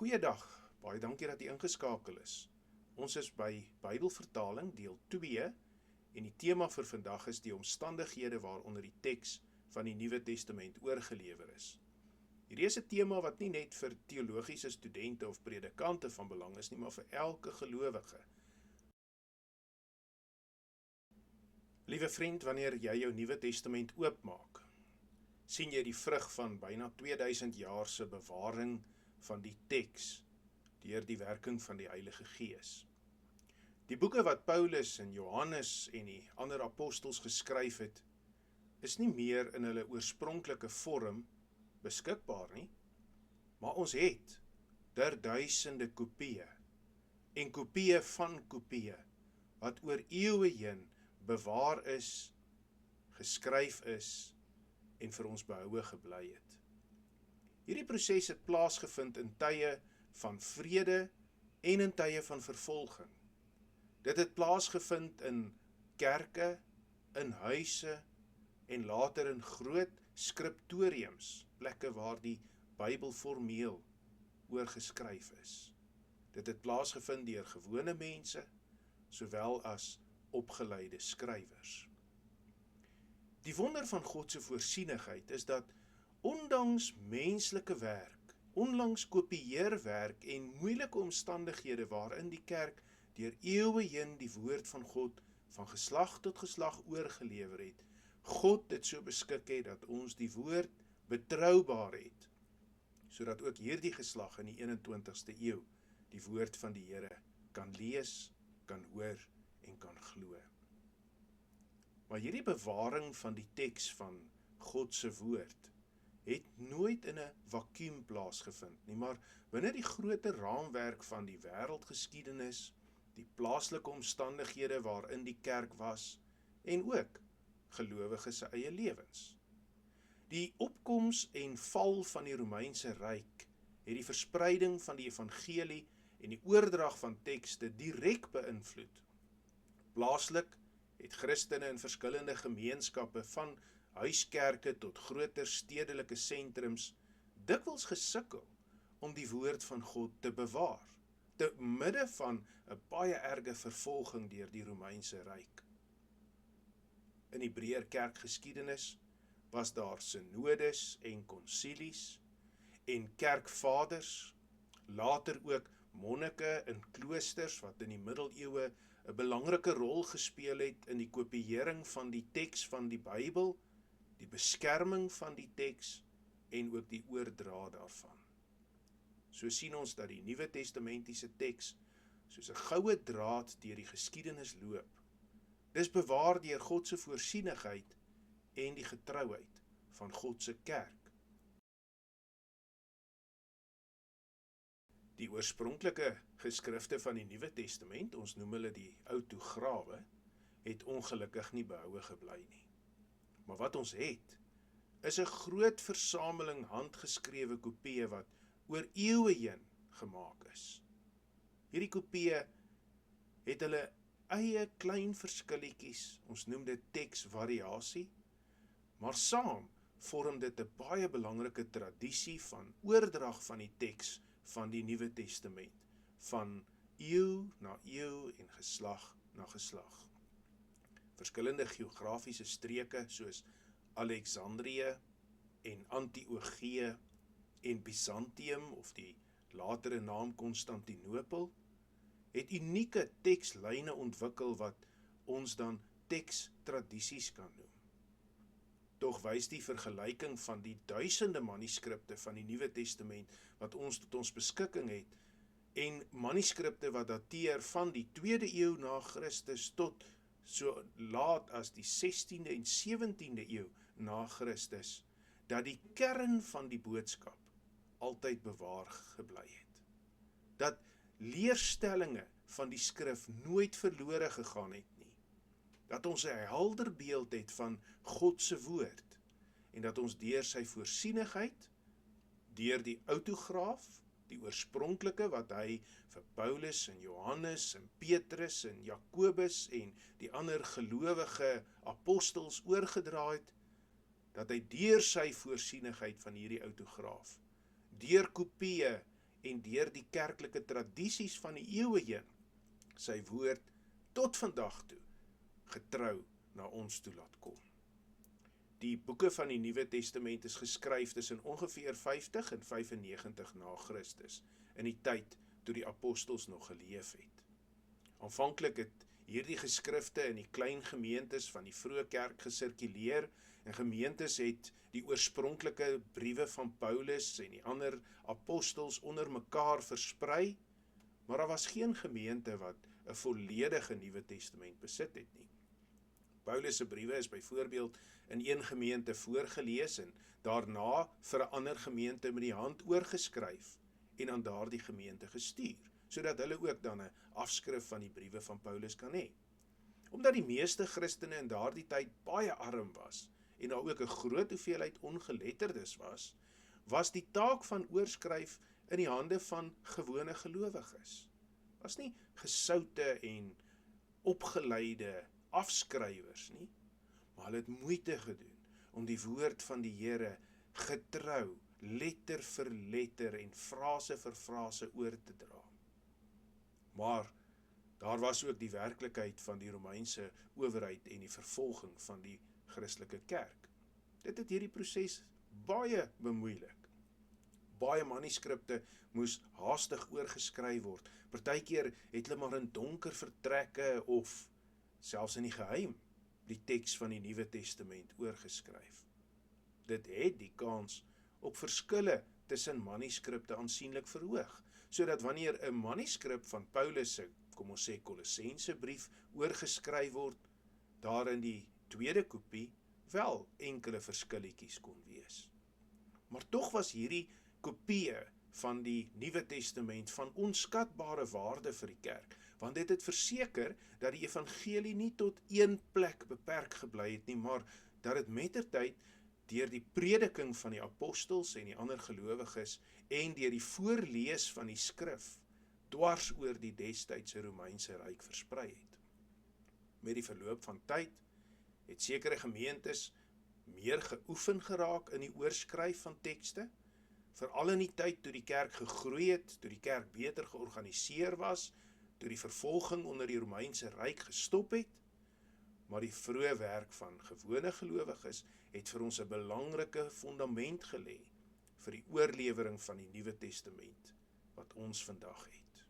Goeiedag, baie dankie dat jy ingeskakel is. Ons is by Bybelvertaling deel 2 en die tema vir vandag is die omstandighede waaronder die teks van die Nuwe Testament oorgelewer is. Hierdie is 'n tema wat nie net vir teologiese studente of predikante van belang is nie, maar vir elke gelowige. Liewe vriend, wanneer jy jou Nuwe Testament oopmaak, sien jy die vrug van byna 2000 jaar se bewaring van die teks deur die werking van die Heilige Gees. Die boeke wat Paulus en Johannes en die ander apostels geskryf het, is nie meer in hulle oorspronklike vorm beskikbaar nie, maar ons het duisende kopieë en kopieë van kopieë wat oor eeue heen bewaar is, geskryf is en vir ons behoue gebly het. Hierdie proses het plaasgevind in tye van vrede en in tye van vervolging. Dit het plaasgevind in kerke, in huise en later in groot skriptoriums, plekke waar die Bybel formeel oorgeskryf is. Dit het plaasgevind deur gewone mense, sowel as opgeleide skrywers. Die wonder van God se voorsienigheid is dat ondanks menslike werk, ondanks kopieerwerk en moeilike omstandighede waarin die kerk deur eeue heen die woord van God van geslag tot geslag oorgelewer het, God dit so beskik het dat ons die woord betroubaar het, sodat ook hierdie geslag in die 21ste eeu die woord van die Here kan lees, kan hoor en kan glo. Maar hierdie bewaring van die teks van God se woord het nooit in 'n vakuum plaasgevind nie, maar binne die groter raamwerk van die wêreldgeskiedenis, die plaaslike omstandighede waarin die kerk was en ook gelowiges se eie lewens. Die opkoms en val van die Romeinse Ryk het die verspreiding van die evangelie en die oordrag van tekste direk beïnvloed. Plaaslik het Christene in verskillende gemeenskappe van huiskerke tot groter stedelike sentrums dikwels gesukkel om die woord van God te bewaar, te midde van 'n baie erge vervolging deur die Romeinse Ryk. In die breër kerkgeskiedenis was daar synodes en konsilies en kerkvaders, later ook monnike in kloosters wat in die middeleeue 'n belangrike rol gespeel het in die kopiering van die teks van die Bybel, die beskerming van die teks en ook die oordra daarvan. So sien ons dat die Nuwe Testamentiese teks soos 'n goue draad deur die geskiedenis loop. Dis bewaar deur God se voorsienigheid en die getrouheid van God se kerk. Die oorspronklike geskrifte van die Nuwe Testament, ons noem hulle die autograwe, het ongelukkig nie behoue gebly nie. Maar wat ons het, is 'n groot versameling handgeskrewe kopieë wat oor eeue heen gemaak is. Hierdie kopieë het hulle eie klein verskilletjies, ons noem dit teksvariasie, maar saam vorm dit 'n baie belangrike tradisie van oordrag van die teks van die Nuwe Testament, van eeu na eeu en geslag na geslag. Verskillende geografiese streke soos Alexandrië en Antiochië en Byzantium of die latere naam Konstantinopel het unieke tekslyne ontwikkel wat ons dan tekstradisies kan noem. Tog wys die vergelyking van die duisende manuskripte van die Nuwe Testament wat ons tot ons beskikking het en manuskripte wat dateer van die 2de eeu na Christus tot so laat as die 16de en 17de eeu na Christus, dat die kern van die boodskap altyd bewaar gebly het. Dat leerstellinge van die skrif nooit verlore gegaan het nie. Dat ons 'n helder beeld het van God se woord en dat ons deur sy voorsienigheid, deur die autograaf, die oorspronklike wat hy vir Paulus en Johannes en Petrus en Jakobus en die ander gelowige apostels oorgedra het, dat hy deur sy voorsienigheid van hierdie autograaf, deur kopieë en deur die kerklike tradisies van die eeue heen sy woord tot vandag toe getrou na ons toe laat kom. Die boeke van die Nuwe Testament is geskryf tussen ongeveer 50 en 95 na Christus, in die tyd toe die apostels nog geleef het. Aanvanklik het hierdie geskrifte in die klein gemeentes van die vroeë kerk gesirkuleer, en gemeentes het die oorspronklike briewe van Paulus en die ander apostels onder mekaar versprei, maar daar was geen gemeente wat 'n volledige Nuwe Testament besit het nie. Paulus se briewe is byvoorbeeld in een gemeente voorgelees en daarna vir 'n ander gemeente met die hand oorgeskryf en aan daardie gemeente gestuur, sodat hulle ook dan 'n afskrif van die briewe van Paulus kan hê. Omdat die meeste Christene in daardie tyd baie arm was en daar ook 'n groot hoeveelheid ongeletterdes was die taak van oorskryf in die hande van gewone gelowiges. Was nie gesoute en opgeleide afskrywers nie, maar hulle het moeite gedoen om die woord van die Here getrou, letter vir letter en frase vir frase oor te dra. Maar daar was ook die werklikheid van die Romeinse owerheid en die vervolging van die Christelike kerk. Dit het hierdie proses baie bemoeilik. Baie manuskripte moes haastig oorgeskryf word. Partykeer het hulle maar in donker vertrekke of selfs in die geheim die teks van die Nuwe Testament oorgeskryf. Dit het die kans op verskille tussen manuskripte aansienlik verhoog, sodat wanneer 'n manuskrip van Paulus se, kom ons sê Kolossense brief oorgeskryf word, daar in die tweede kopie wel enkele verskilletjies kon wees. Maar tog was hierdie kopieë van die Nuwe Testament van onskatbare waarde vir die kerk, want dit het verseker dat die evangelie nie tot een plek beperk gebly het nie, maar dat dit mettertyd deur die prediking van die apostels en die ander gelowiges en deur die voorlees van die skrif dwars oor die destydse Romeinse ryk versprei het. Met die verloop van tyd het sekere gemeentes meer geoefen geraak in die oorskryf van tekste, veral in die tyd toe die kerk gegroei het, toe die kerk beter georganiseer was, toe die vervolging onder die Romeinse ryk gestop het, maar die vroeë werk van gewone gelowiges het vir ons 'n belangrike fundament gelê vir die oorlewering van die Nuwe Testament wat ons vandag het.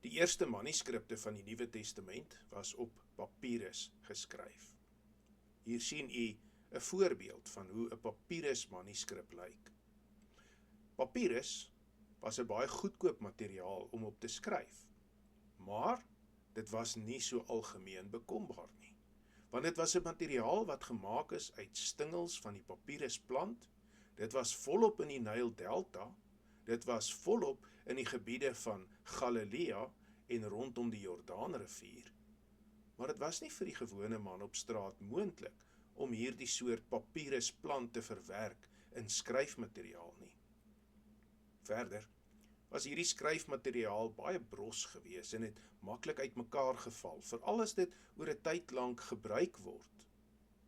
Die eerste manuskripte van die Nuwe Testament was op papyrus geskryf. Hier sien u 'n voorbeeld van hoe 'n papyrus manuskrip lyk. Papyrus was 'n baie goedkoop materiaal om op te skryf, maar dit was nie so algemeen bekombaar nie, want dit was 'n materiaal wat gemaak is uit stingels van die papyrusplant, dit was volop in die Nyl Delta, dit was volop in die gebiede van Galilea en rondom die Jordaanrivier, maar dit was nie vir die gewone man op straat moontlik om hierdie soort papyrusplant te verwerk in skryfmateriaal nie. Verder was hierdie skryfmateriaal baie bros gewees en het maklik uitmekaar geval, veral as dit oor 'n tyd lank gebruik word.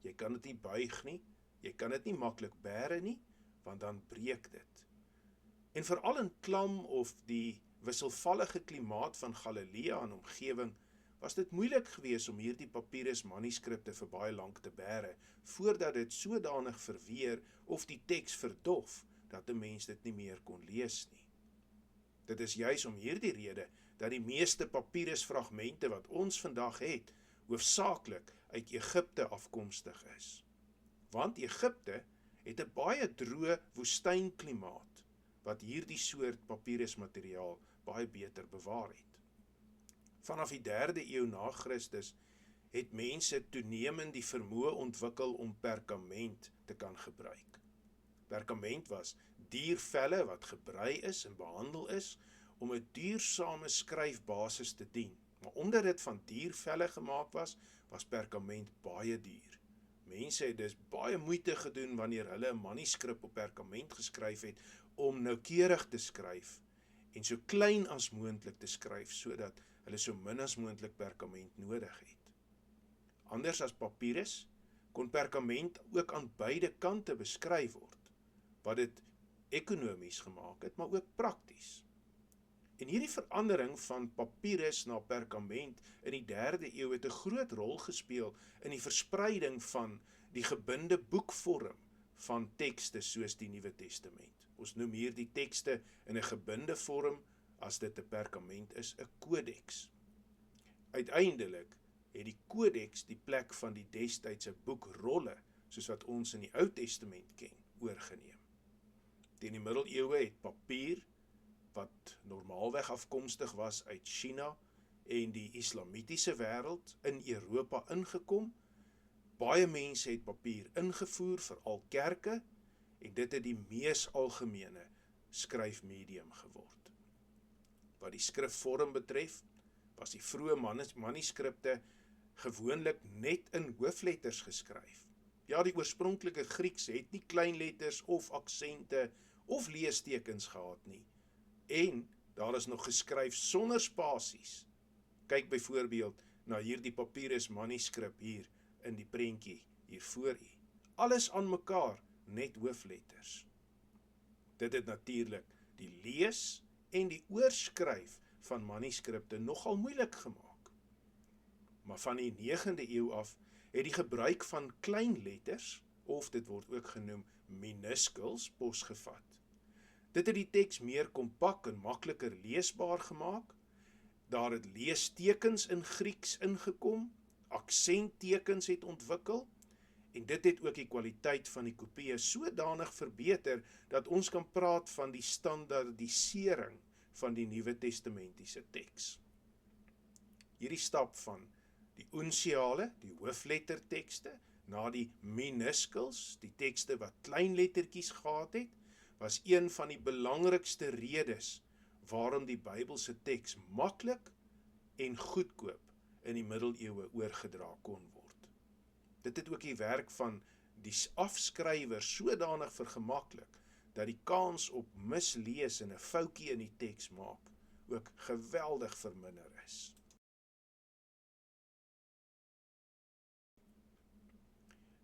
Jy kan dit nie buig nie, jy kan dit nie maklik bære nie, want dan breek dit. En veral in klam of die wisselvallige klimaat van Galilea en omgewing, was dit moeilik gewees om hierdie papyrus manuskripte vir baie lank te bære, voordat dit sodanig verweer of die teks verdof, dat 'n mens dit nie meer kon lees nie. Dit is juis om hierdie rede dat die meeste papyrusfragmente wat ons vandag het, hoofsaaklik uit Egipte afkomstig is. Want Egipte het 'n baie droë woestynklimaat, wat hierdie soort papyrusmateriaal baie beter bewaar het. Vanaf die 3de eeu na Christus het mense toenemend die vermoë ontwikkel om perkament te kan gebruik. Perkament was diervelle wat gebrei is en behandel is om 'n duursame skryfbasis te dien. Maar omdat dit van diervelle gemaak was, was perkament baie duur. Mense het dus baie moeite gedoen wanneer hulle 'n manuskrip op perkament geskryf het om noukeurig te skryf en so klein as moontlik te skryf sodat hulle so min as moontlik perkament nodig het. Anders as papyrus kon perkament ook aan beide kante beskryf word, wat dit ekonomies gemaak het, maar ook prakties. En hierdie verandering van papyrus na perkament in die 3de eeu het 'n groot rol gespeel in die verspreiding van die gebinde boekvorm van tekste soos die Nuwe Testament. Ons noem hier die tekste in 'n gebinde vorm, as dit 'n perkament is, 'n kodeks. Uiteindelik het die kodeks die plek van die destydse boekrolle, soos wat ons in die Ou Testament ken, oorgeneem. Teen die middeleeue het papier, wat normaalweg afkomstig was uit China en die islamitiese wêreld, in Europa ingekom. Baie mense het papier ingevoer, veral kerke, en dit het die mees algemene skryfmedium geword. Wat die skrifvorm betref, was die vroeë manuskripte gewoonlik net in hoofletters geskryf. Ja, die oorspronklike Grieks het nie kleinletters of aksente of leestekens gehad nie. En daar is nog geskryf sonder spasies. Kyk byvoorbeeld na hierdie papyrus manuskrip hier in die prentjie hier voor u. Alles aan mekaar, net hoofletters. Dit het natuurlik die lees en die oorskryf van manuskripte nogal moeilik gemaak. Maar van die 9de eeu af het die gebruik van klein letters, of dit word ook genoem minuscules, posgevat. Dit het die teks meer kompak en makliker leesbaar gemaak. Daar het leestekens in Grieks ingekom, aksenttekens het ontwikkel, en dit het ook die kwaliteit van die kopieë sodanig verbeter, dat ons kan praat van die standaardisering van die Nuwe Testamentiese teks. Hierdie stap van die unsiale, die hooflettertekste, na die minuscules, die tekste wat klein lettertjies gehad het, was een van die belangrikste redes waarom die Bybelse teks maklik en goedkoop in die middeleeue oorgedra kon word. Dit het ook die werk van die afskrywer sodanig vergemaklik, dat die kans op mislees en 'n foutjie in die teks maak ook geweldig verminder is.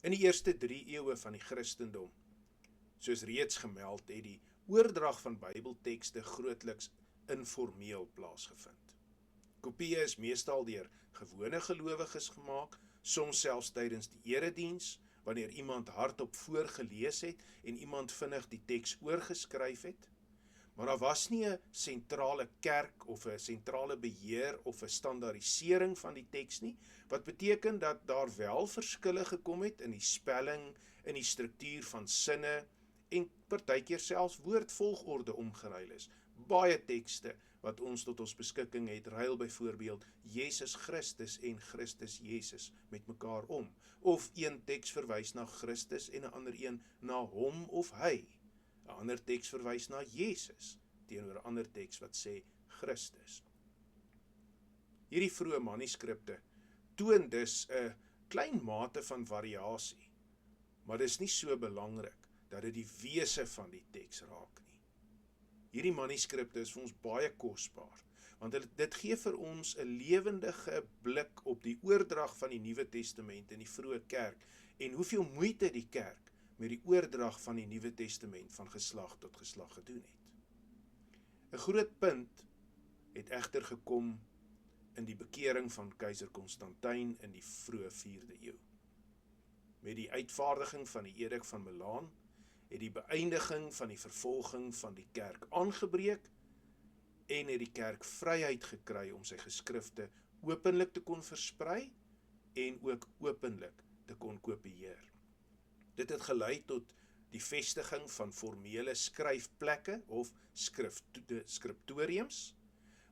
In die eerste 3 eeue van die Christendom, soos reeds gemeld, het die oordrag van Bybeltekste grootliks informeel plaasgevind. Kopieë is meestal deur gewone gelowiges gemaak, soms selfs tydens die erediens, wanneer iemand hardop voorgelees het en iemand vinnig die teks oorgeskryf het. Maar daar was nie 'n sentrale kerk of 'n sentrale beheer of 'n standaardisering van die teks nie, wat beteken dat daar wel verskille gekom het in die spelling, in die struktuur van sinne en partykeer selfs woordvolgorde omgeruil is. Baie tekste wat ons tot ons beskikking het, ruil byvoorbeeld Jesus Christus en Christus Jesus met mekaar om. Of een teks verwys na Christus en 'n ander een na hom of hy. 'n Ander teks verwys na Jesus teenoor 'n ander teks wat sê Christus. Hierdie vroeë manuskripte toon dus 'n klein mate van variasie, maar dit is nie so belangrik dat dit die wese van die teks raak nie. Hierdie manuskripte is vir ons baie kosbaar, want dit gee vir ons 'n lewendige blik op die oordrag van die Nuwe Testament in die vroeë kerk en hoeveel moeite die kerk met die oordrag van die Nuwe Testament van geslag tot geslag gedoen het. 'n Groot punt het egter gekom in die bekering van keiser Konstantin in die vroeë 4de eeu. Met die uitvaardiging van die Edik van Milaan het die beëindiging van die vervolging van die kerk aangebreek en het die kerk vryheid gekry om sy geskrifte openlik te kon versprei en ook openlik te kon kopieer. Dit het gelei tot die vestiging van formele skryfplekke of skriptoriums,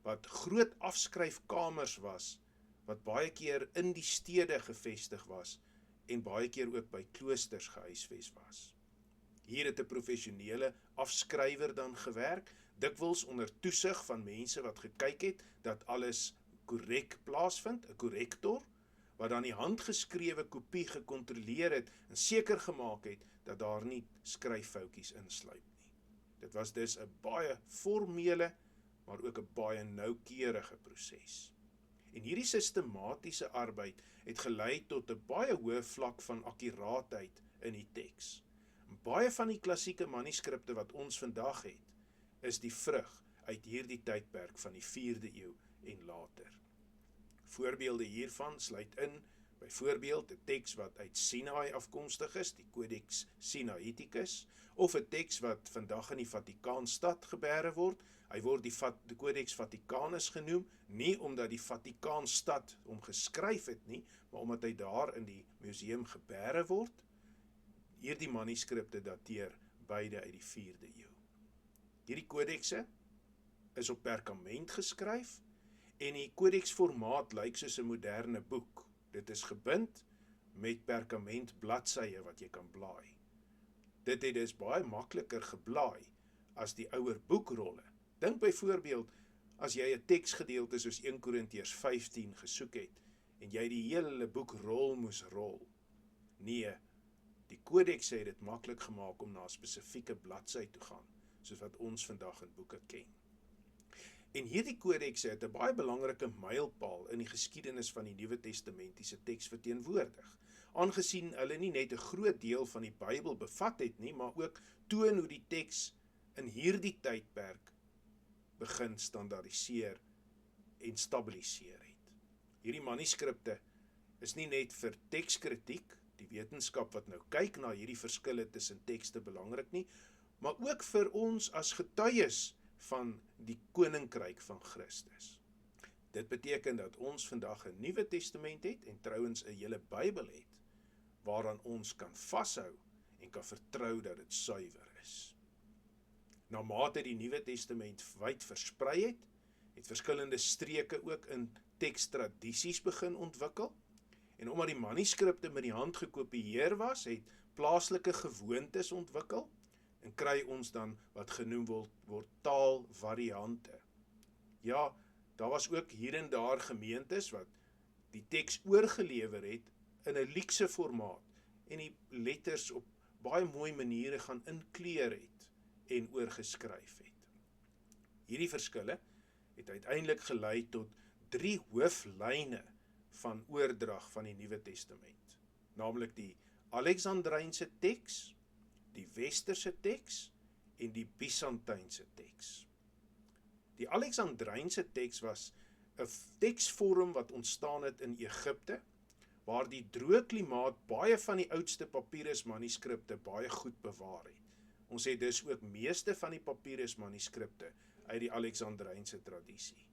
wat groot afskryfkamers was, wat baie keer in die stede gevestig was en baie keer ook by kloosters gehuisves was. Hier het 'n professionele afskrywer dan gewerk, dikwels onder toesig van mense wat gekyk het dat alles korrek plaasvind, 'n korrektor, wat dan die handgeskrewe kopie gekontroleer het en seker gemaak het dat daar nie skryffoutjies insluip nie. Dit was dus 'n baie formele, maar ook 'n baie noukeurige proses. En hierdie sistematiese arbeid het gelei tot 'n baie hoë vlak van akkuraatheid in die teks. Baie van die klassieke manuskripte wat ons vandag het, is die vrug uit hierdie tydperk van die 4de eeu en later. Voorbeelde hiervan sluit in byvoorbeeld 'n teks wat uit Sinaai afkomstig is, die Codex Sinaiticus, of 'n teks wat vandag in die Vatikaanstad gebeere word. Hy word die Codex Vaticanus genoem, nie omdat die Vatikaanstad hom geskryf het nie, maar omdat hy daar in die museum gebeere word. Hierdie manuskripte dateer beide uit die 4de eeu. Hierdie kodekse is op perkament geskryf en die kodeksformaat lyk soos 'n moderne boek. Dit is gebind met perkament bladsye wat jy kan blaai. Dit het dus baie makliker geblaai as die ouer boekrolle. Dink byvoorbeeld as jy 'n teksgedeelte soos 1 Korintiërs 15 gesoek het en jy die hele boekrol moes rol. Nee, die kodekse het dit maklik gemaak om na 'n spesifieke bladsy te gaan, soos wat ons vandag in boeke ken. En hierdie kodekse het 'n baie belangrike mylpaal in die geskiedenis van die Nuwe Testamentiese teks verteenwoordig, aangesien hulle nie net 'n groot deel van die Bybel bevat het nie, maar ook toon hoe die teks in hierdie tydperk begin standaardiseer en stabiliseer het. Hierdie manuskripte is nie net vir tekskritiek, die wetenskap wat nou kyk na hierdie verskille tussen tekste belangrik nie, maar ook vir ons as getuies van die koninkryk van Christus. Dit beteken dat ons vandag 'n Nuwe Testament het en trouens 'n hele Bybel het, waaraan ons kan vashou en kan vertrou dat dit suiwer is. Naarmate die Nuwe Testament wyd versprei het, het verskillende streke ook in tekstradisies begin ontwikkel. En omdat die manuskripte met die hand gekopieer was, het plaaslike gewoontes ontwikkel en kry ons dan wat genoem word taalvariante. Ja, daar was ook hier en daar gemeentes wat die teks oorgelewer het in 'n luukse formaat en die letters op baie mooi maniere gaan inkleur het en oorgeskryf het. Hierdie verskille het uiteindelik gelei tot 3 hooflyne van oordrag van die Nuwe Testament, naamlik die Alexandrynse teks, die Westerse teks en die Byzantynse teks. Die Alexandrynse teks was 'n teksvorm wat ontstaan het in Egipte, waar die droë klimaat baie van die oudste papyrusmanuskripte baie goed bewaar het. Ons het dus ook meeste van die papyrusmanuskripte uit die Alexandrynse tradisie.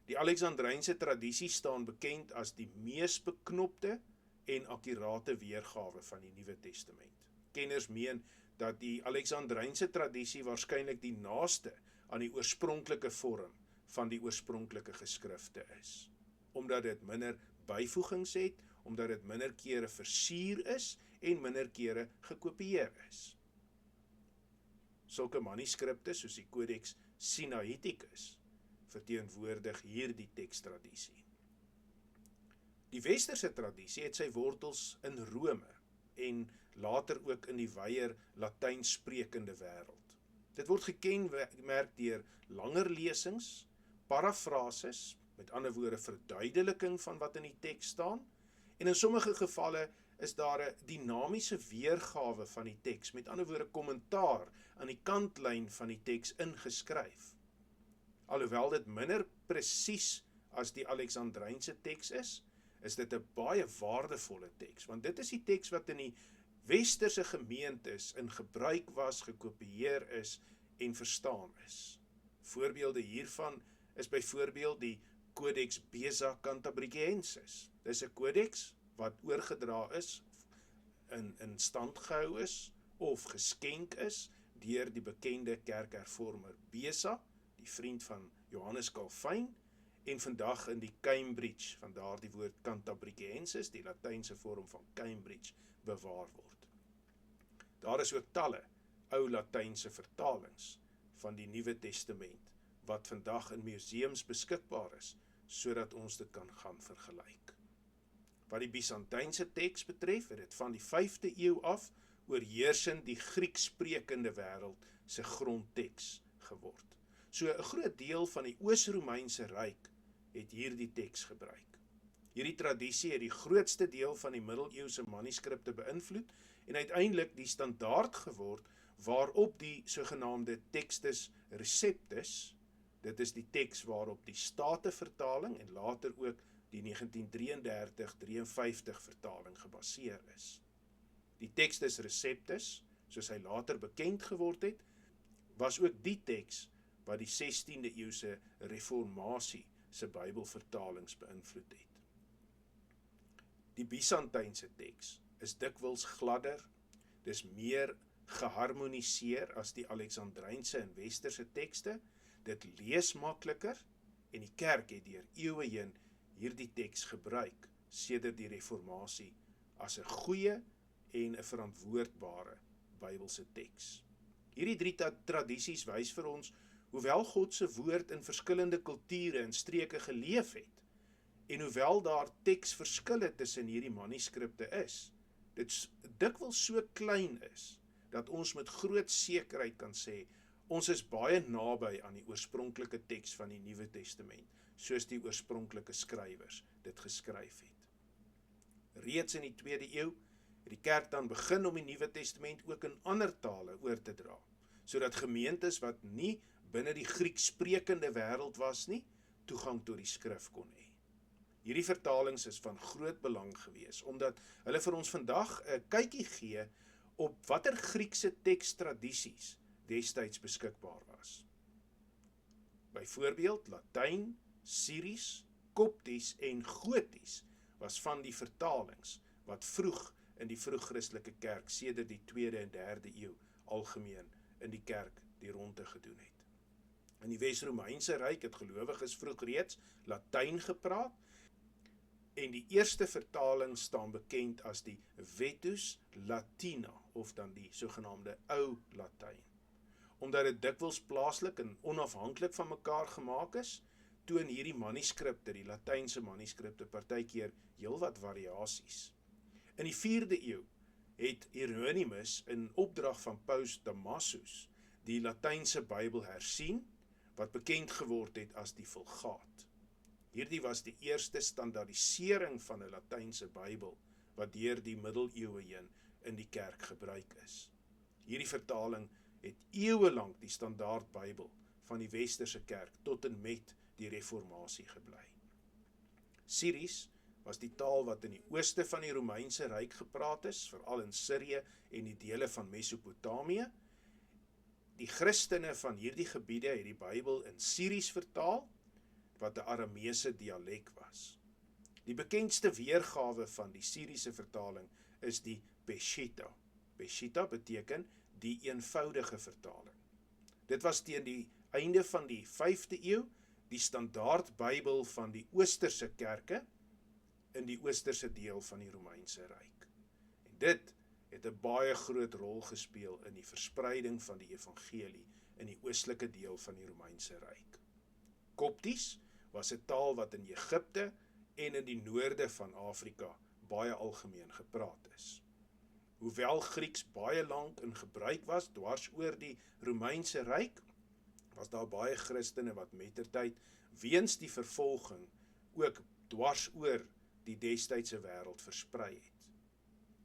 Die Alexandrynse tradisie staan bekend as die mees beknopte en akkurate weergawe van die Nuwe Testament. Kenners meen dat die Alexandrynse tradisie waarskynlik die naaste aan die oorspronklike vorm van die oorspronklike geskrifte is, omdat dit minder byvoegings het, omdat dit minder kere versier is en minder kere gekopieer is. Sulke manuskripte soos die Codex Sinaiticus verteenwoordig hierdie tekstradisie. Die Westerse tradisie het sy wortels in Rome en later ook in die wyeer Latyn sprekende wêreld. Dit word gekenmerk deur langer lesings, parafrases, met ander woorde verduideliking van wat in die teks staan, en in sommige gevalle is daar 'n dinamiese weergawe van die teks, met ander woorde kommentaar aan die kantlyn van die teks ingeskryf. Alhoewel dit minder presies as die Alexandrynse teks is dit 'n baie waardevolle teks, want dit is die teks wat in die Westerse gemeentes in gebruik was, gekopieer is en verstaan is. Voorbeelde hiervan is byvoorbeeld die Codex Beza Cantabrigiensis. Dis 'n kodeks wat oorgedra is, in stand gehou is of geskenk is deur die bekende kerkhervormer Beza, die vriend van Johannes Calvijn, en vandag in die Cambridge, van daardie woord Cantabrigiensis, die Latynse vorm van Cambridge, bewaar word. Daar is ook talle ou Latynse vertalings van die Nuwe Testament, wat vandag in museums beskikbaar is, sodat ons dit kan gaan vergelyk. Wat die Byzantynse teks betref, het dit van die 5de eeu af oorheersend die Grieksprekende wêreld se grondteks geword. So 'n groot deel van die Oos-Romeinse ryk het hierdie teks gebruik. Hierdie tradisie het die grootste deel van die middeleeuse manuskripte beïnvloed en uiteindelik die standaard geword waarop die sogenaamde Textus Receptus, dit is die teks waarop die Statenvertaling en later ook die 1933-53 vertaling gebaseer is. Die Textus Receptus, soos hy later bekend geword het, was ook die teks wat die 16de eeuse reformatie se Bybelvertalings beïnvloed het. Die Byzantynse teks is dikwels gladder, dis meer geharmoniseer as die Alexandrynse en Westerse tekste, dit lees makliker en die kerk het deur eeue heen hierdie teks gebruik sedert die reformatie as 'n goeie en 'n verantwoordbare Bybelse teks. Hierdie drie tradisies wys vir ons, hoewel God se woord in verskillende kulture en streke geleef het, en hoewel daar teksverskille tussen hierdie manuskripte is, dit dikwels so klein is, dat ons met groot sekerheid kan sê, ons is baie naby aan die oorspronklike teks van die Nuwe Testament, soos die oorspronklike skrywers dit geskryf het. Reeds in die 2de eeu het die kerk dan begin om die Nuwe Testament ook in ander tale oor te dra, sodat gemeentes wat nie binne die Grieksprekende wêreld was nie, toegang tot die skrif kon hê. Hierdie vertalings is van groot belang gewees, omdat hulle vir ons vandag 'n kykie gee op watter Griekse tekstradisies destyds beskikbaar was. Byvoorbeeld Latyn, Syries, Kopties en Goties was van die vertalings wat vroeg in die vroeg-Christelike kerk sedert die 2de en 3de eeu algemeen in die kerk die ronde gedoen het. In die Wes-Romeinse Ryk het gelowiges vroeg reeds Latyn gepraat en die eerste vertaling staan bekend as die Vetus Latina of dan die sogenaamde Ou Latyn. Omdat dit dikwels plaaslik en onafhanklik van mekaar gemaak is, toon hierdie manuskripte, die Latynse manuskripte, partykeer heelwat variasies. In die 4de eeu het Hieronymus in opdrag van Paus Damasus die Latynse Bybel hersien, wat bekend geword het as die Vulgaat. Hierdie was die eerste standaardisering van 'n Latynse Bybel, wat deur die middeleeue heen in die kerk gebruik is. Hierdie vertaling het eeuwelang die standaard Bybel van die Westerse kerk tot en met die reformatie gebly. Syries was die taal wat in die ooste van die Romeinse Ryk gepraat is, veral in Sirië en die dele van Mesopotamië. Die Christene van hierdie gebiede het die Bybel in Syries vertaal, wat 'n Arameese dialek was. Die bekendste weergawe van die Syriese vertaling is die Peshitta. Peshitta beteken die eenvoudige vertaling. Dit was teen die einde van die 5de eeu die standaard Bybel van die Oosterse kerke in die oosterse deel van die Romeinse Ryk. En dit het 'n baie groot rol gespeel in die verspreiding van die evangelie in die oostelike deel van die Romeinse Ryk. Kopties was 'n taal wat in Egipte en in die noorde van Afrika baie algemeen gepraat is. Hoewel Grieks baie lank in gebruik was dwars oor die Romeinse Ryk, was daar baie Christene wat mettertyd weens die vervolging ook dwars oor die destydse wêreld versprei het.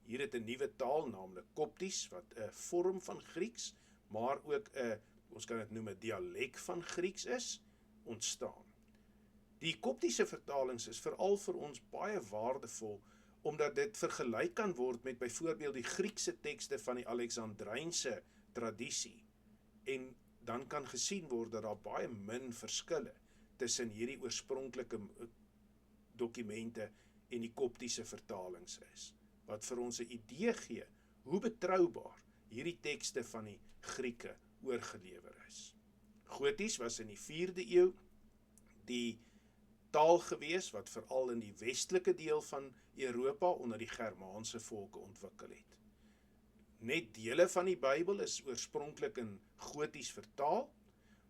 Hier het 'n nuwe taal, naamlik Kopties, wat 'n vorm van Grieks, maar ook 'n, ons kan dit noem 'n dialek van Grieks is, ontstaan. Die Koptiese vertalings is veral vir ons baie waardevol, omdat dit vergelyk kan word met byvoorbeeld die Griekse tekste van die Alexandrynse tradisie, en dan kan gesien word dat daar baie min verskille tussen hierdie oorspronklike dokumente en die Koptiese vertalings is, wat vir ons 'n idee gee hoe betroubaar hierdie tekste van die Grieke oorgelewer is. Goties was in die 4de eeu die taal gewees wat veral in die westelike deel van Europa onder die Germaanse volke ontwikkel het. Net dele van die Bybel is oorspronklik in Goties vertaal,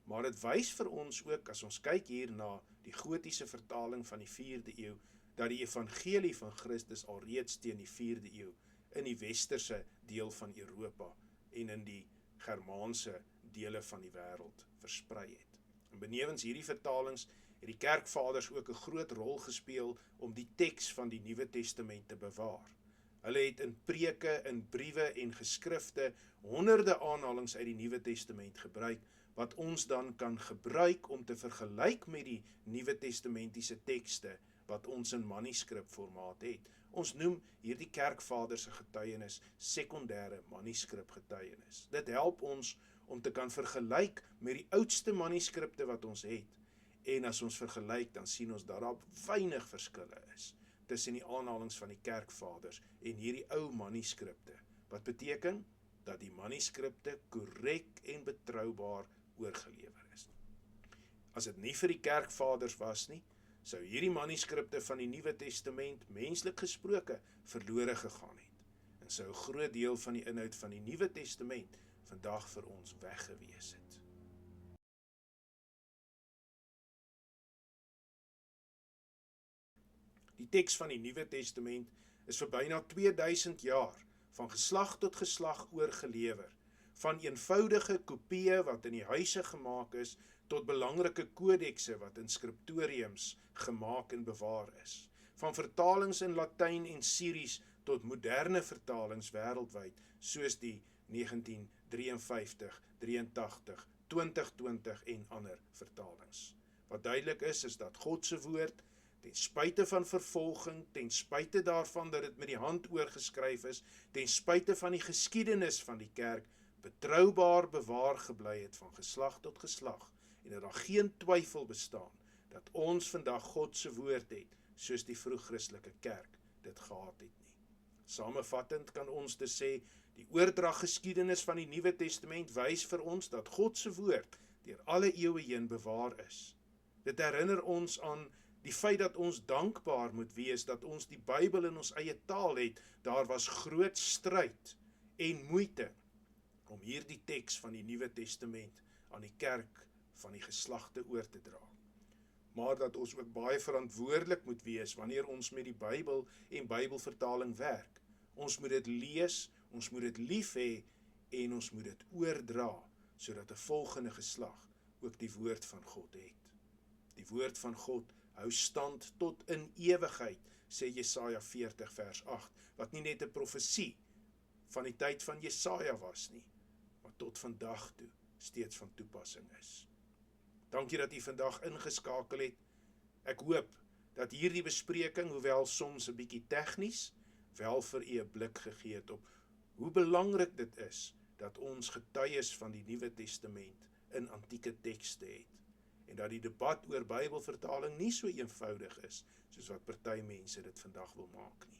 maar dit wys vir ons ook, as ons kyk hier na die Gotiese vertaling van die 4de eeu, dat die evangelie van Christus alreeds teen die 4de eeu in die westerse deel van Europa en in die Germaanse dele van die wêreld versprei het. En benewens hierdie vertalings het die kerkvaders ook 'n groot rol gespeel om die teks van die Nuwe Testament te bewaar. Hulle het in preke, in briewe en geskrifte honderde aanhalings uit die Nuwe Testament gebruik, wat ons dan kan gebruik om te vergelyk met die Nuwe Testamentiese tekste wat ons in manuskripformaat het. Ons noem hierdie kerkvaders se getuienis sekondêre manuskripgetuienis. Dit help ons om te kan vergelyk met die oudste manuskripte wat ons het. En as ons vergelyk, dan sien ons dat daar weinig verskille is tussen die aanhalings van die kerkvaders en hierdie ou manuskripte. Wat beteken dat die manuskripte korrek en betroubaar oorgelewer is. As dit nie vir die kerkvaders was nie, sou hierdie manuskripte van die Nuwe Testament menslik gesproke verlore gegaan het, en sou 'n groot deel van die inhoud van die Nuwe Testament vandag vir ons weggewees het. Die teks van die Nuwe Testament is vir byna 2000 jaar van geslag tot geslag oorgelewer, van eenvoudige kopieë wat in die huise gemaak is, tot belangrike kodekse wat in skriptoriums gemaak en bewaar is. Van vertalings in Latyn en Syries tot moderne vertalings wêreldwyd, soos die 1953, 83, 2020 en ander vertalings. Wat duidelik is dat God se woord, ten spyte van vervolging, ten spyte daarvan dat dit met die hand oorgeskryf is, ten spyte van die geskiedenis van die kerk, betroubaar bewaar gebly het van geslag tot geslag, en dat daar geen twyfel bestaan dat ons vandag God se woord het, soos die vroeg-Christelike kerk dit gehad het nie. Samevattend kan ons dus sê, die oordraggeskiedenis van die Nuwe Testament wys vir ons dat God se woord deur alle eeue heen bewaar is. Dit herinner ons aan die feit dat ons dankbaar moet wees dat ons die Bybel in ons eie taal het. Daar was groot stryd en moeite om hierdie teks van die Nuwe Testament aan die kerk van die geslagte oor te dra. Maar dat ons ook baie verantwoordelik moet wees wanneer ons met die Bybel en Bybelvertaling werk. Ons moet dit lees, ons moet dit lief hê en ons moet dit oordra, sodat 'n volgende geslag ook die woord van God het. Die woord van God hou stand tot in ewigheid, sê Jesaja 40 vers 8, wat nie net 'n profesie van die tyd van Jesaja was nie, maar tot vandag toe steeds van toepassing is. Dankie dat u vandag ingeskakel het. Ek hoop dat hierdie bespreking, hoewel soms 'n bietjie tegnies, wel vir u 'n blik gegee het op hoe belangrik dit is dat ons getuies van die Nuwe Testament in antieke tekste het, en dat die debat oor Bybelvertaling nie so eenvoudig is soos wat party mense dit vandag wil maak nie.